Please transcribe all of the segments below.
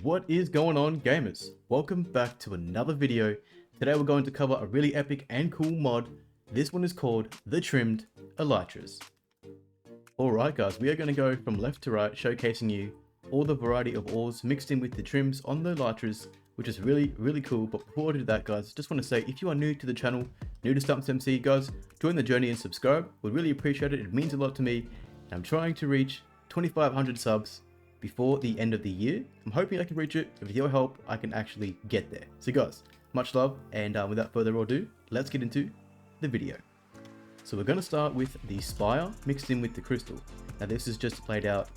What is going on, gamers? Welcome back to another video. Today we're going to cover a really epic and cool mod. This one is called the Trimmed Elytras. Alright guys, we are going to go from left to right, showcasing you all the variety of ores mixed in with the trims on the Elytras, which is really cool. But before I do that guys, just want to say, if you are new to the channel, new to Stumps MC guys, join the journey and subscribe. We'd really appreciate it. It means a lot to me. I'm trying to reach 2,500 subs before the end of the year. I'm hoping I can reach it. With your help, I can actually get there. So guys, much love, and without further ado, let's get into the video. So we're going to start with the spire mixed in with the crystal. Now this is just laid out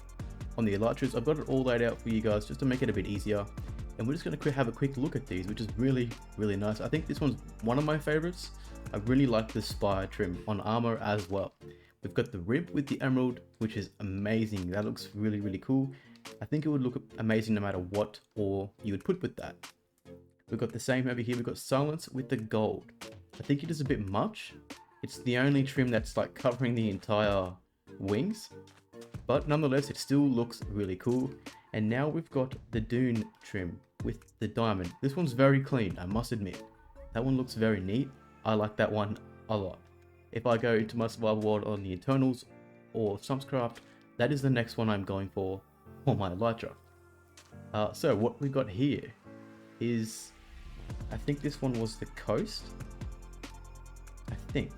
on the Elytras. I've got it all laid out for you guys just to make it a bit easier. And we're just going to have a quick look at these, which is really nice. I think this one's one of my favorites. I really like the spire trim on armor as well. We've got the rib with the emerald, which is amazing. That looks really cool. I think it would look amazing no matter what ore you would put with that. We've got the same over here. We've got silence with the gold. I think it is a bit much. It's the only trim that's like covering the entire wings, but nonetheless it still looks really cool. And now we've got the dune trim with the diamond. This one's very clean, I must admit. That one looks very neat. I like that one a lot. If I go into my survival world on the Eternals or Stumpscraft, that is the next one I'm going for my Elytra. So what we got here is, I think this one was the coast. I think.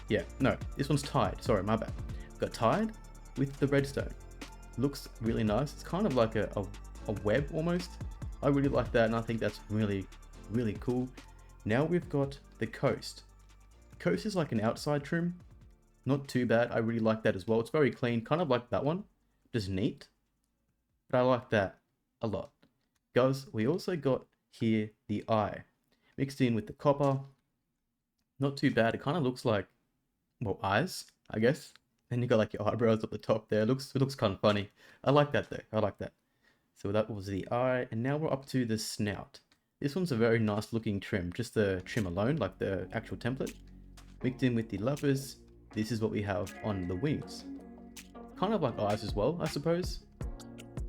Yeah, no, this one's tied. Sorry, my bad. Got tied with the redstone. Looks really nice. It's kind of like a web almost. I really like that, and I think that's really cool. Now we've got the coast. Coast is like an outside trim. Not too bad. I really like that as well. It's very clean, kind of like that one. Just neat. But I like that a lot. Guys, we also got here the eye. Mixed in with the copper. Not too bad. It kind of looks like, well, eyes, I guess. Then you got like your eyebrows up the top there. It looks kind of funny. I like that though. I like that. So that was the eye. And now we're up to the snout. This one's a very nice looking trim. Just the trim alone, like the actual template. Mixed in with the lapis. This is what we have on the wings. Kind of like eyes as well, I suppose.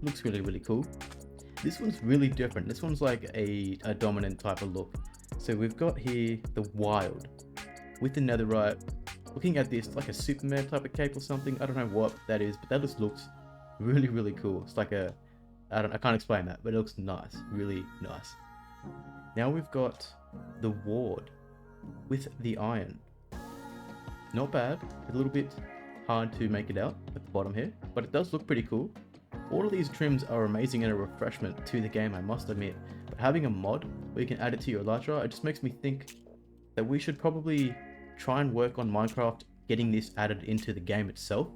Looks really cool. This one's really different. This one's like a dominant type of look. So we've got here the wild with the netherite. Looking at this, like a Superman type of cape or something. I don't know what that is, but that just looks really cool. It's like a, I can't explain that, but it looks nice, really nice. Now we've got the ward with the iron. Not bad. A little bit hard to make it out at the bottom here, but it does look pretty cool. All of these trims are amazing and a refreshment to the game, I must admit. But having a mod where you can add it to your Elytra, it just makes me think that we should probably try and work on Minecraft getting this added into the game itself,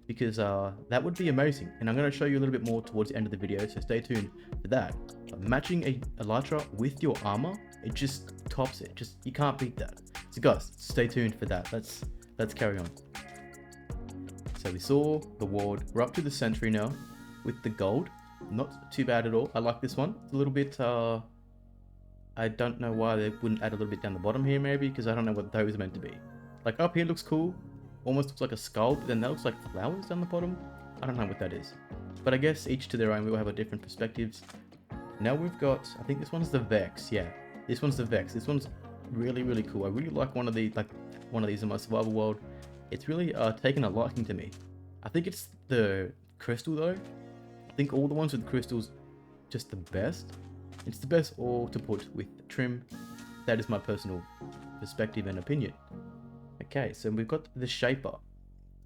because that would be amazing. And I'm going to show you a little bit more towards the end of the video, so stay tuned for that. But matching a Elytra with your armor, it just tops it. Just, you can't beat that. So guys, stay tuned for that. Let's carry on. So we saw the ward. We're up to the sentry now with the gold. Not too bad at all. I like this one. It's a little bit I don't know why they wouldn't add a little bit down the bottom here, maybe, because I don't know what those are meant to be. Like up here looks cool. Almost looks like a skull, but then that looks like flowers down the bottom. I don't know what that is. But I guess each to their own. We all have a different perspectives. Now we've got, I think this one's the Vex. Yeah, this one's the Vex. This one's really cool. I really like one of these in my survival world. It's really taken a liking to me. I think it's the crystal though. I think all the ones with crystals just the best. It's the best ore to put with trim. That is my personal perspective and opinion. Okay, so we've got the shaper.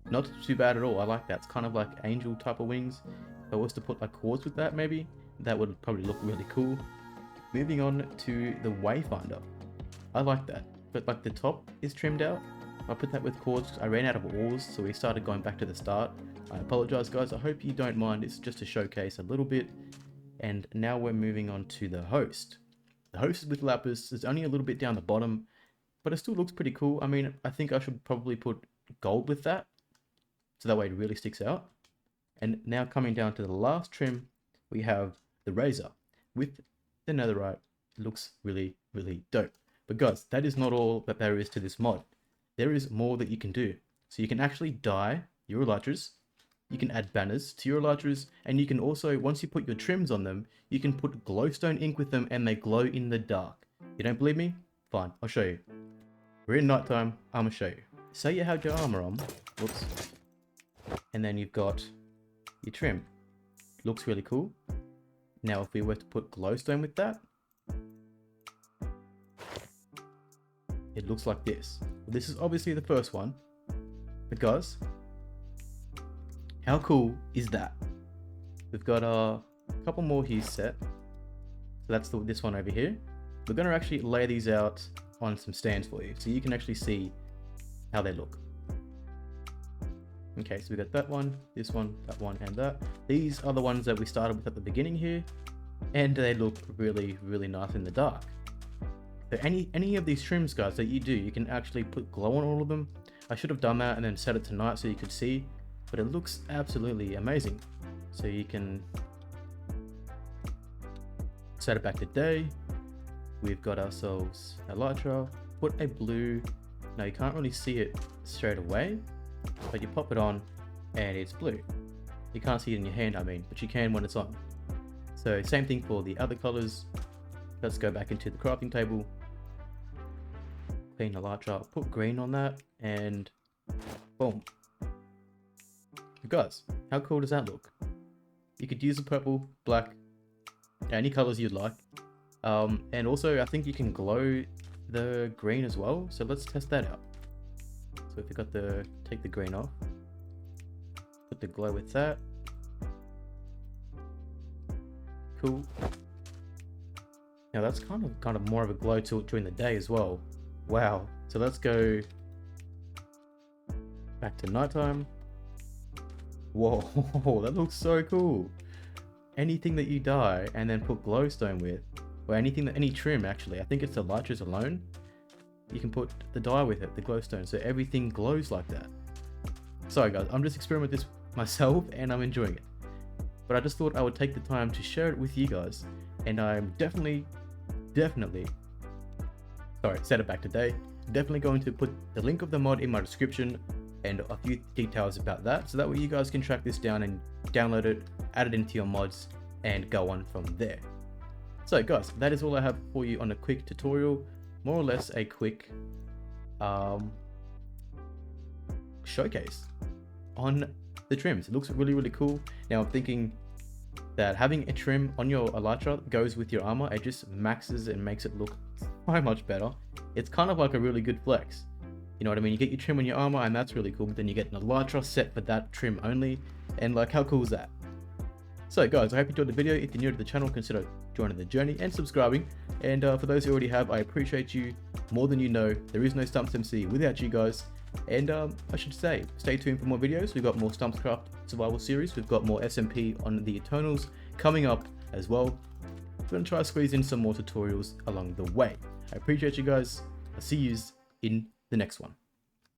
Not too bad at all. I like that. It's kind of like angel type of wings. If I was to put like cords with that, maybe that would probably look really cool. Moving on to the wayfinder. I like that, but like the top is trimmed out. I put that with cords. I ran out of ores, so we started going back to the start. I apologize guys. I hope you don't mind. It's just to showcase a little bit. And now we're moving on to the host. The host is with lapis. It's only a little bit down the bottom, but it still looks pretty cool. I mean, I think I should probably put gold with that, so that way it really sticks out. And now coming down to the last trim, we have the razor with the netherite. It looks really dope. But guys, that is not all that there is to this mod. There is more that you can do. So you can actually dye your Elytras you can add banners to your Elytras, and you can also, once you put your trims on them, you can put glowstone ink with them and they glow in the dark. You don't believe me? Fine, I'll show you. We're in nighttime, I'm gonna show you. Say you have your armor on, whoops, and then you've got your trim. Looks really cool. Now if we were to put glowstone with that, it looks like this. This is obviously the first one, because how cool is that? We've got a couple more here set. So that's this one over here. We're going to actually lay these out on some stands for you, so you can actually see how they look. Okay, so we got that one, this one, that one, and that. These are the ones that we started with at the beginning here, and they look really, really nice in the dark. So any of these trims, guys, that you do, you can actually put glow on all of them. I should have done that and then set it to night so you could see, but it looks absolutely amazing. So you can set it back to day. We've got ourselves a Elytra, put a blue. Now you can't really see it straight away, but you pop it on and it's blue. You can't see it in your hand, I mean, but you can when it's on. So same thing for the other colors. Let's go back into the crafting table. Clean Elytra, put green on that, and boom. Guys, how cool does that look? You could use the purple, black, any colors you'd like. And also I think you can glow the green as well, so let's test that out. So if we got take the green off, put the glow with that. Cool. Now that's kind of more of a glow during the day as well. Wow. So let's go back to nighttime. Whoa, that looks so cool. Anything that you dye and then put glowstone with, or any trim actually, I think it's the Elytras alone, you can put the dye with it, the glowstone, so everything glows like that. Sorry guys, I'm just experimenting with this myself and I'm enjoying it. But I just thought I would take the time to share it with you guys, and I'm definitely, sorry, set it back today. Definitely going to put the link of the mod in my description and a few details about that, so that way you guys can track this down and download it, add it into your mods, and go on from there. So guys, that is all I have for you on a quick tutorial, more or less a quick showcase on the trims. It looks really, really cool. Now I'm thinking that having a trim on your Elytra goes with your armor. It just maxes and makes it look so much better. It's kind of like a really good flex. You know what I mean? You get your trim on your armor and that's really cool, but then you get an Elytra set for that trim only, and like, how cool is that? So guys, I hope you enjoyed the video. If you're new to the channel, consider joining the journey and subscribing. And for those who already have, I appreciate you more than you know. There is no Stumps MC without you guys. And I should say, stay tuned for more videos. We've got more Stumpscraft survival series. We've got more SMP on the Eternals coming up as well. We're going to try to squeeze in some more tutorials along the way. I appreciate you guys. I'll see you in the next one.